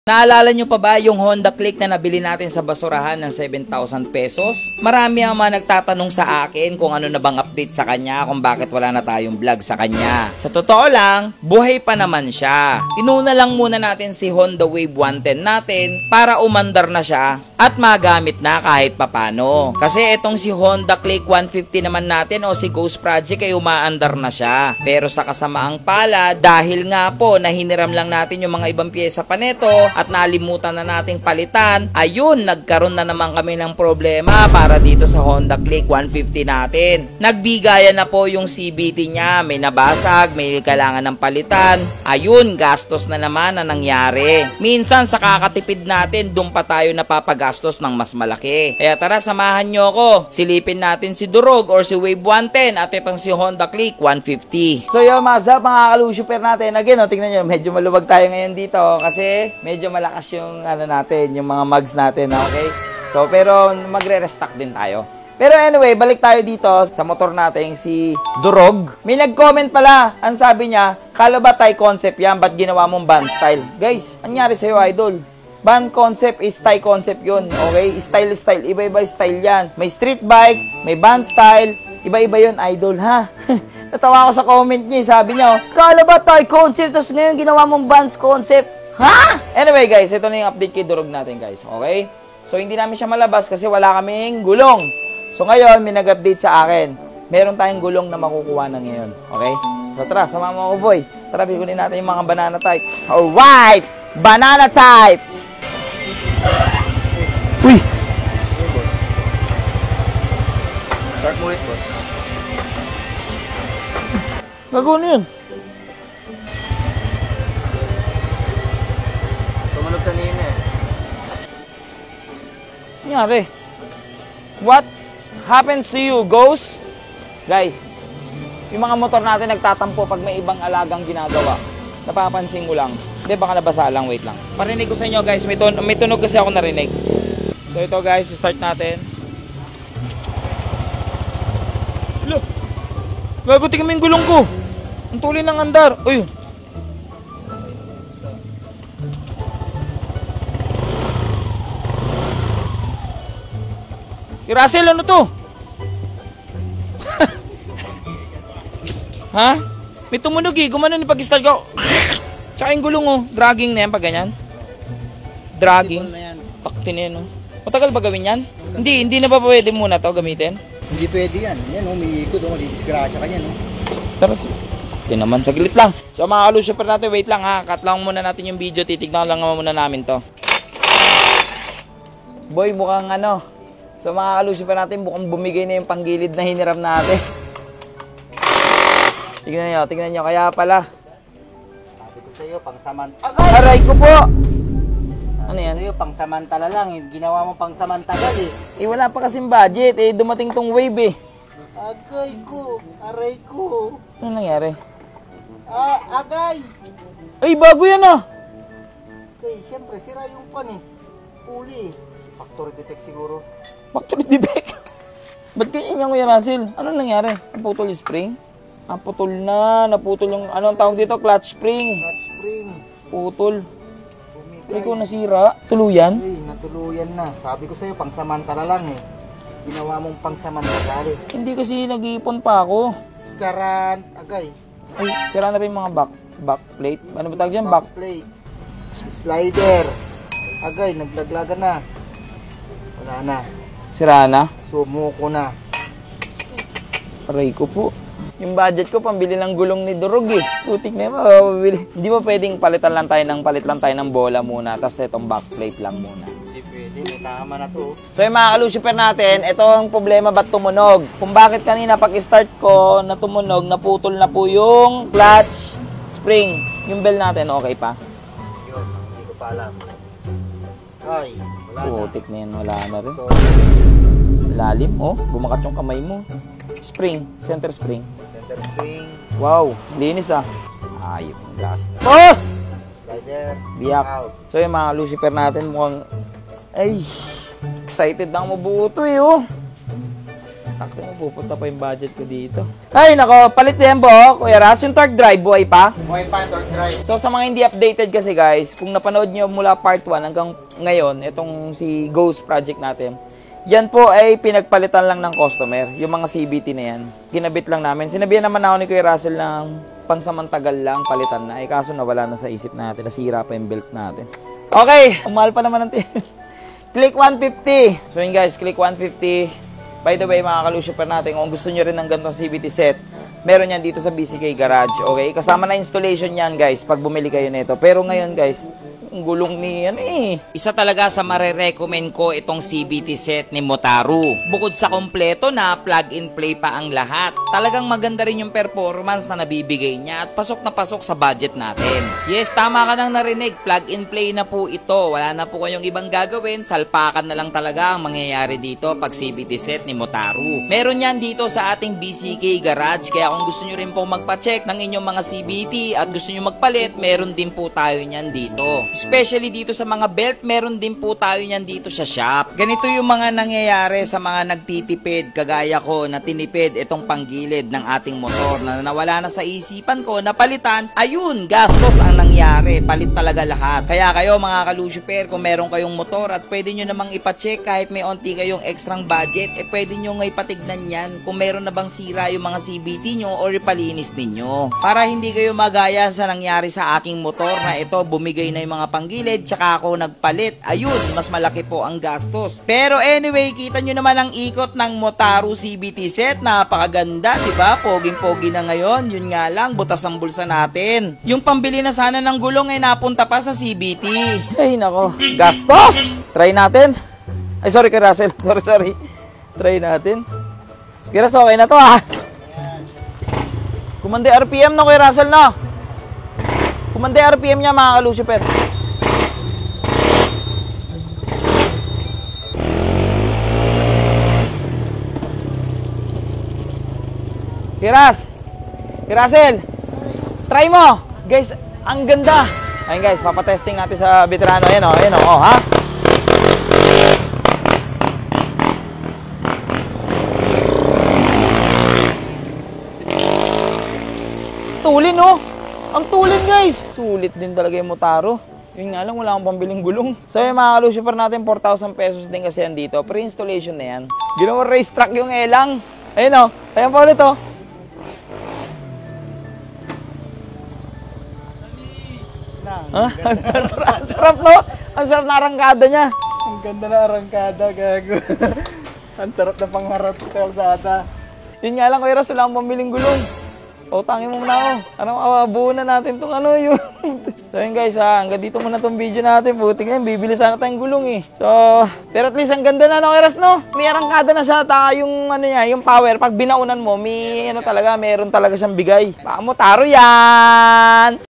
Naalala nyo pa ba yung Honda Click na nabili natin sa basurahan ng 7,000 pesos? Marami ang mga nagtatanong sa akin kung ano na bang update sa kanya, kung bakit wala na tayong vlog sa kanya. Sa totoo lang, buhay pa naman siya. Inuna lang muna natin si Honda Wave 110 natin para umandar na siya at magamit na kahit papano. Kasi itong si Honda Click 150 naman natin o si Ghost Project ay umaandar na siya. Pero sa kasamaang pala, dahil nga po na hiniram lang natin yung mga ibang pyesa pa neto, at nalimutan na nating palitan, ayun, nagkaroon na naman kami ng problema para dito sa Honda Click 150 natin. Nagbigayan na po yung CVT niya, may nabasag, may kailangan ng palitan. Ayun, gastos na naman na nangyari. Minsan sa kakatipid natin, doon pa tayo napapagastos ng mas malaki. Kaya tara, samahan nyo ako. Silipin natin si Durog or si Wave 110 at itong si Honda Click 150. So yun, mga kalusuper natin. Again, tingnan nyo, medyo maluwag tayo ngayon dito kasi medyo malakas yung ano natin, yung mga mugs natin, okay? So, pero magre-restock din tayo. Pero anyway, balik tayo dito sa motor natin, si Durog. May nag-comment pala, ang sabi niya, kala ba Thai concept yan, ba't ginawa mong band style? Guys, anyari sa'yo, idol? Band concept is Thai concept yun, okay? Style, iba-iba style yan. May street bike, may band style, iba-iba yun, idol, ha? Natawa ako sa comment niya, sabi niya, kala ba Thai concept, tapos ngayon ginawa mong bands concept? Ha? Anyway guys, ito na yung update kay Durog natin guys, okay? So hindi namin siya malabas kasi wala kaming gulong. So ngayon, may nag-update sa akin. Meron tayong gulong na makukuha na ngayon, okay? So tara, sama mo ako boy. Tara, bigunin natin yung mga banana type. Alright! Banana type! Uy! Start mo ulit, boss. Gagawin na yun. Kanina eh. Nangyari? What happens to you, Ghost? Guys, yung mga motor natin nagtatampo pag may ibang alagang ginagawa. Napapansin ko lang. Hindi, baka nabasa lang. Wait lang. Parinig ko sa inyo, guys. May tunog kasi ako narinig. So ito, guys. Start natin. Look! Gagutin kami yung gulong ko. Ang tuloy ng andar. Uy! Russell, ano to? Ha? May tumunog eh. Gumano ni pag-start ko. Tsaka yung gulong oh. Dragging na yan pag ganyan. Dragging. Takti na yan oh. Matagal ba gawin yan? Hindi na pa pwede muna to gamitin? Hindi pwede yan. Yan oh, may ikot oh. Madidisgrasya ka yan oh. Tara, ito naman, saglit lang. So mga kalusuper natin, wait lang ha. Cut lang muna natin yung video. Titignan lang muna namin to. Boy, mukhang ano. So mga kalusuper natin, mukhang bumigay na yung panggilid na hiniram natin. Tignan nyo, kaya pala. Sabi ko sa'yo, pangsamantala. Aray ko po! Ano yan? Sa'yo, pangsamantala lang. Ginawa mo pangsamantagal eh. Eh wala pa kasing budget, eh dumating tong wave eh. Agay ko, aray ko. Ano nangyari? Agay! Ay, bago yan ah! Okay, syempre, sira yung pan eh. Uli. Factory defect siguro. Factory defect? Ba't kaya niya Kuya Russell? Ano nangyari? Naputol yung spring? Naputol na. Naputol yung, ano ang tawag dito? Clutch spring. Clutch spring. Putol. Bumigay. Ay ko nasira. Tuluyan? Ay, natuluyan na. Sabi ko sa'yo, pangsamantala lang eh. Ginawa mong pangsamantala eh. Hindi kasi nag-iipon pa ako. Charan, agay. Ay, sira na rin mga back plate. Ano ba tawag dyan? Back plate. Slider. Agay, naglaglagan na. Wala na. Sira na? Sumuko na. Aray ko po. Yung budget ko, pambili ng gulong ni Durog eh. Putik na yun, mapapabili. Hindi ba pwedeng palit lang tayo ng bola muna, tapos itong backplate lang muna? Hindi pwede, may tama na to. So yung mga kalusuper natin, ito ang problema ba't tumunog. Kung bakit kanina pag-start ko na tumunog, naputol na po yung clutch spring. Yung bell natin, okay pa? Yun, hindi ko pa alam. Ay, wala na. Putik na yan, wala na rin. So, lalim, oh. Bumakat yung kamay mo. Spring, center spring. center spring. Wow, linis ah. Ayop yung last. Boss! Slider. Biyak. Out. So yung mga Lucifer natin mukhang... Ay, excited na mabuo to eh oh. Sakto na, pupunta pa yung budget ko dito. Ay, nako, palit tempo, Kuya Ras. Yung torque drive, buhay pa? Buhay pa, torque drive. So, sa mga hindi updated kasi guys, kung napanood nyo mula part 1 hanggang ngayon, itong si Ghost project natin, yan po ay pinagpalitan lang ng customer, yung mga CVT na yan. Kinabit lang namin. Sinabihan naman ako ni Kuya Russell ng pangsamantagal lang, palitan na. Kaso nawala na sa isip natin, nasira pa yung belt natin. Okay, umahal pa naman ng Click 150. So yun guys, Click 150. By the way, mga ka-Lucifer natin, kung gusto nyo rin ng ganitong CVT set, meron yan dito sa BCK Garage, okay? Kasama na installation yan guys, pag bumili kayo nito. Pero ngayon guys, ang gulong ni Isa talaga sa mare-recommend ko itong CVT set ni Motaro. Bukod sa kompleto na plug-and play pa ang lahat, talagang maganda rin yung performance na nabibigay niya at pasok na pasok sa budget natin. Yes, tama ka nang narinig, plug-and play na po ito. Wala na po kayong ibang gagawin, salpakan na lang talaga ang mangyayari dito pag CVT set ni Motaro. Meron yan dito sa ating BCK Garage, kaya kung gusto nyo rin po magpa-check ng inyong mga CVT at gusto nyo magpalit, meron din po tayo niyan dito. Especially dito sa mga belt, meron din po tayo niyan dito sa shop. Ganito yung mga nangyayari sa mga nagtitipid, kagaya ko na tinipid itong panggilid ng ating motor na nawala na sa isipan ko na palitan. Ayun, gastos ang nangyari. Palit talaga lahat. Kaya kayo mga ka-Lucifer, kung meron kayong motor at pwede nyo namang ipacheck kahit may onti kayong extrang budget, pwede nyo nga ipatignan yan kung meron na bang sira yung mga CVT nyo o ipalinis ninyo. Para hindi kayo magaya sa nangyari sa aking motor na ito, bumigay na yung mga panggilid, tsaka ako nagpalit. Ayun, mas malaki po ang gastos. Pero anyway, kita nyo naman ang ikot ng Motaro CVT set. Napakaganda, diba? Poging-pogi na ngayon. Yun nga lang, butas ang bulsa natin. Yung pambili na sana ng gulong ay napunta pa sa CVT. Ay, nako. Gastos! Try natin. Ay, sorry kay Russell. Sorry. Try natin. Kaya okay na to, ha? Kumande RPM na kay Russell, no? Kumande RPM niya, mga ka-Lucifer. Kirasel, try mo. Guys, ang ganda. Ayun guys, papatesting natin sa veterano. Ayan o, ha? Tulin, oh. Ang tulin, guys. Sulit din talaga yung Motaro. Yun nga lang, wala akong pambiling gulong. So yung mga ka-Lucifer natin, 4,000 pesos din kasi yan dito. Pre-installation na yan. Ginawa racetrack yung elang. Ayun o, ayan pa ulit o. Ang sarap, no? Ang sarap na arangkada niya. Ang ganda na arangkada, gago. Ang sarap na pangharap sa kalsada. Yun nga lang, Kuya Ras, wala akong pambiling gulong. Utangin mo muna ako. Anong buo na natin itong yun. So yun guys, hanggang dito muna itong video natin. Buti ngayon, bibili sana tayong gulong eh. So, pero at least ang ganda na, no, Kuya Ras, no? May arangkada na siya, yung niya, yung power. Pag binaunan mo, may talaga, meron talaga siyang bigay. Baka Motaro yan!